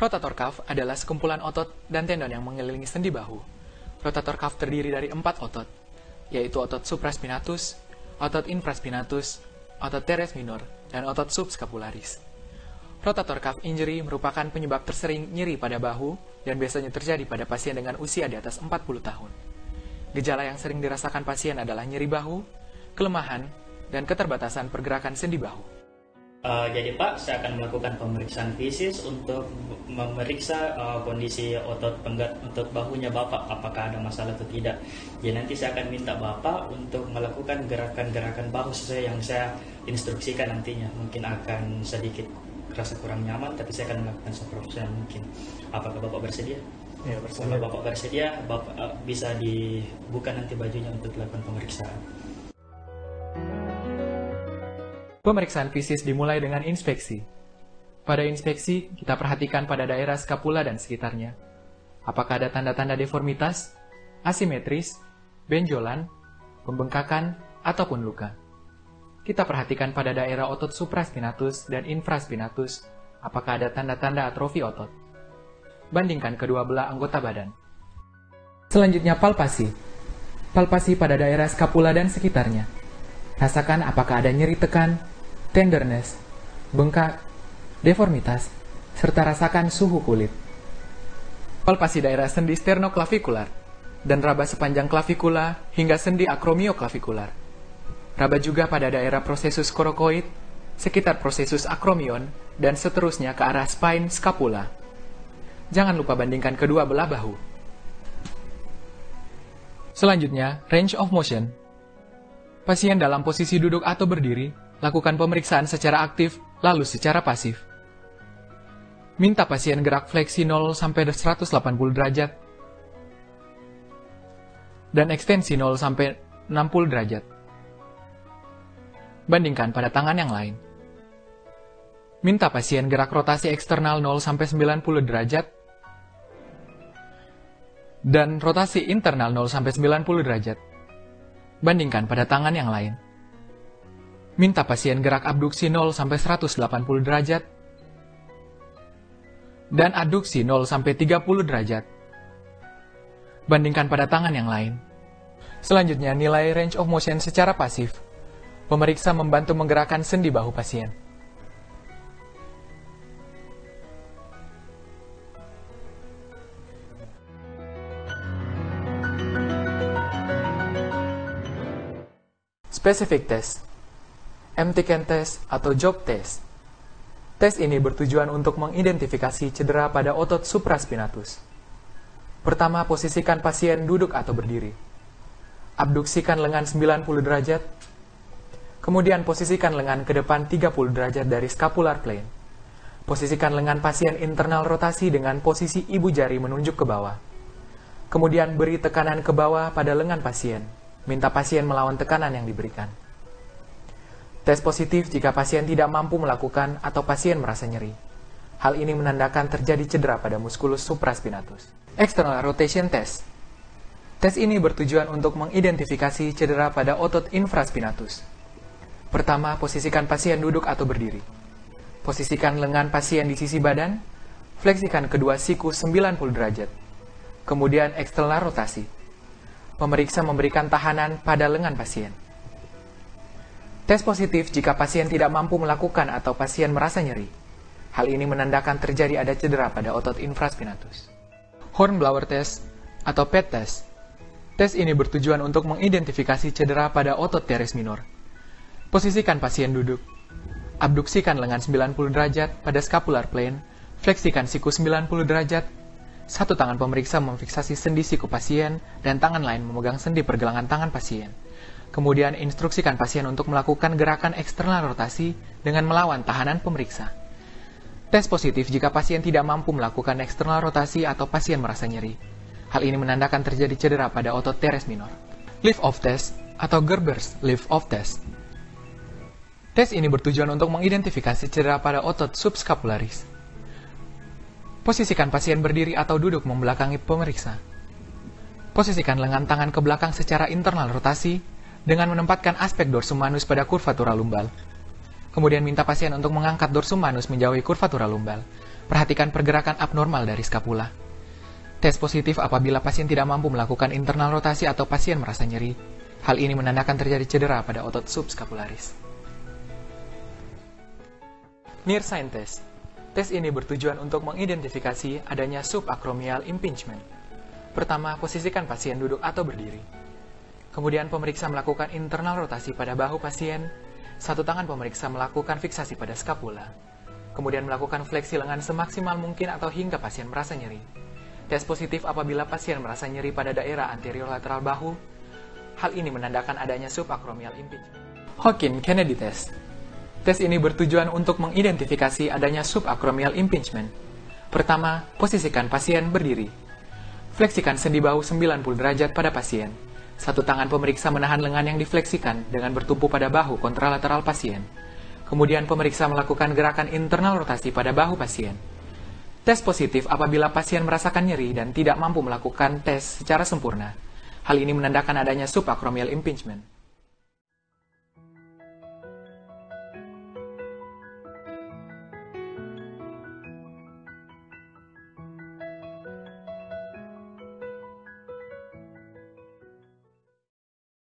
Rotator cuff adalah sekumpulan otot dan tendon yang mengelilingi sendi bahu. Rotator cuff terdiri dari 4 otot, yaitu otot supraspinatus, otot infraspinatus, otot teres minor, dan otot subscapularis. Rotator cuff injury merupakan penyebab tersering nyeri pada bahu dan biasanya terjadi pada pasien dengan usia di atas 40 tahun. Gejala yang sering dirasakan pasien adalah nyeri bahu, kelemahan, dan keterbatasan pergerakan sendi bahu. Jadi Pak, saya akan melakukan pemeriksaan fisis untuk memeriksa kondisi otot penggerak untuk bahunya Bapak, apakah ada masalah atau tidak. Jadi nanti saya akan minta Bapak untuk melakukan gerakan-gerakan bahu sesuai yang saya instruksikan nantinya. Mungkin akan sedikit rasa kurang nyaman, tapi saya akan melakukan seprofesional mungkin. Apakah Bapak bersedia? Ya, bersedia. Kalau Bapak bersedia, Bapak bisa dibuka nanti bajunya untuk dilakukan pemeriksaan. Pemeriksaan fisis dimulai dengan inspeksi. Pada inspeksi, kita perhatikan pada daerah skapula dan sekitarnya. Apakah ada tanda-tanda deformitas, asimetris, benjolan, pembengkakan, ataupun luka. Kita perhatikan pada daerah otot supraspinatus dan infraspinatus, apakah ada tanda-tanda atrofi otot. Bandingkan kedua belah anggota badan. Selanjutnya palpasi. Palpasi pada daerah skapula dan sekitarnya. Rasakan apakah ada nyeri tekan, tenderness, bengkak, deformitas, serta rasakan suhu kulit. Palpasi daerah sendi sternoklavikular dan raba sepanjang klavikula hingga sendi akromioklavikular. Raba juga pada daerah prosesus coracoid, sekitar prosesus acromion, dan seterusnya ke arah spine scapula. Jangan lupa bandingkan kedua belah bahu. Selanjutnya, range of motion. Pasien dalam posisi duduk atau berdiri, lakukan pemeriksaan secara aktif, lalu secara pasif. Minta pasien gerak fleksi 0 sampai 180 derajat dan ekstensi 0 sampai 60 derajat. Bandingkan pada tangan yang lain. Minta pasien gerak rotasi eksternal 0 sampai 90 derajat dan rotasi internal 0 sampai 90 derajat. Bandingkan pada tangan yang lain. Minta pasien gerak abduksi 0 sampai 180 derajat dan aduksi 0 sampai 30 derajat. Bandingkan pada tangan yang lain. Selanjutnya, nilai range of motion secara pasif. Pemeriksa membantu menggerakkan sendi bahu pasien. Specific test, MTCAN test atau job test. Tes ini bertujuan untuk mengidentifikasi cedera pada otot supraspinatus. Pertama, posisikan pasien duduk atau berdiri. Abduksikan lengan 90 derajat. Kemudian posisikan lengan ke depan 30 derajat dari scapular plane. Posisikan lengan pasien internal rotasi dengan posisi ibu jari menunjuk ke bawah. Kemudian beri tekanan ke bawah pada lengan pasien. Minta pasien melawan tekanan yang diberikan. Tes positif jika pasien tidak mampu melakukan atau pasien merasa nyeri. Hal ini menandakan terjadi cedera pada muskulus supraspinatus. External rotation test. Tes ini bertujuan untuk mengidentifikasi cedera pada otot infraspinatus. Pertama, posisikan pasien duduk atau berdiri. Posisikan lengan pasien di sisi badan. Fleksikan kedua siku 90 derajat. Kemudian eksternal rotasi. Pemeriksa memberikan tahanan pada lengan pasien. Tes positif jika pasien tidak mampu melakukan atau pasien merasa nyeri. Hal ini menandakan terjadi ada cedera pada otot infraspinatus. Hornblower test atau PET test. Tes ini bertujuan untuk mengidentifikasi cedera pada otot teres minor. Posisikan pasien duduk. Abduksikan lengan 90 derajat pada scapular plane. Fleksikan siku 90 derajat. Satu tangan pemeriksa memfiksasi sendi siku pasien dan tangan lain memegang sendi pergelangan tangan pasien. Kemudian instruksikan pasien untuk melakukan gerakan eksternal rotasi dengan melawan tahanan pemeriksa. Tes positif jika pasien tidak mampu melakukan eksternal rotasi atau pasien merasa nyeri. Hal ini menandakan terjadi cedera pada otot teres minor. Lift-off test atau Gerber's lift-off test. Tes ini bertujuan untuk mengidentifikasi cedera pada otot subscapularis. Posisikan pasien berdiri atau duduk membelakangi pemeriksa. Posisikan lengan tangan ke belakang secara internal rotasi dengan menempatkan aspek dorsum manus pada kurvatura lumbal. Kemudian minta pasien untuk mengangkat dorsum manus menjauhi kurvatura lumbal. Perhatikan pergerakan abnormal dari skapula. Tes positif apabila pasien tidak mampu melakukan internal rotasi atau pasien merasa nyeri. Hal ini menandakan terjadi cedera pada otot subskapularis. Near sign test. Tes ini bertujuan untuk mengidentifikasi adanya subacromial impingement. Pertama, posisikan pasien duduk atau berdiri. Kemudian pemeriksa melakukan internal rotasi pada bahu pasien. Satu tangan pemeriksa melakukan fiksasi pada skapula. Kemudian melakukan fleksi lengan semaksimal mungkin atau hingga pasien merasa nyeri. Tes positif apabila pasien merasa nyeri pada daerah anterior lateral bahu. Hal ini menandakan adanya subacromial impingement. Hawkins-Kennedy test. Tes ini bertujuan untuk mengidentifikasi adanya subacromial impingement. Pertama, posisikan pasien berdiri. Fleksikan sendi bahu 90 derajat pada pasien. Satu tangan pemeriksa menahan lengan yang difleksikan dengan bertumpu pada bahu kontralateral pasien. Kemudian pemeriksa melakukan gerakan internal rotasi pada bahu pasien. Tes positif apabila pasien merasakan nyeri dan tidak mampu melakukan tes secara sempurna. Hal ini menandakan adanya subacromial impingement.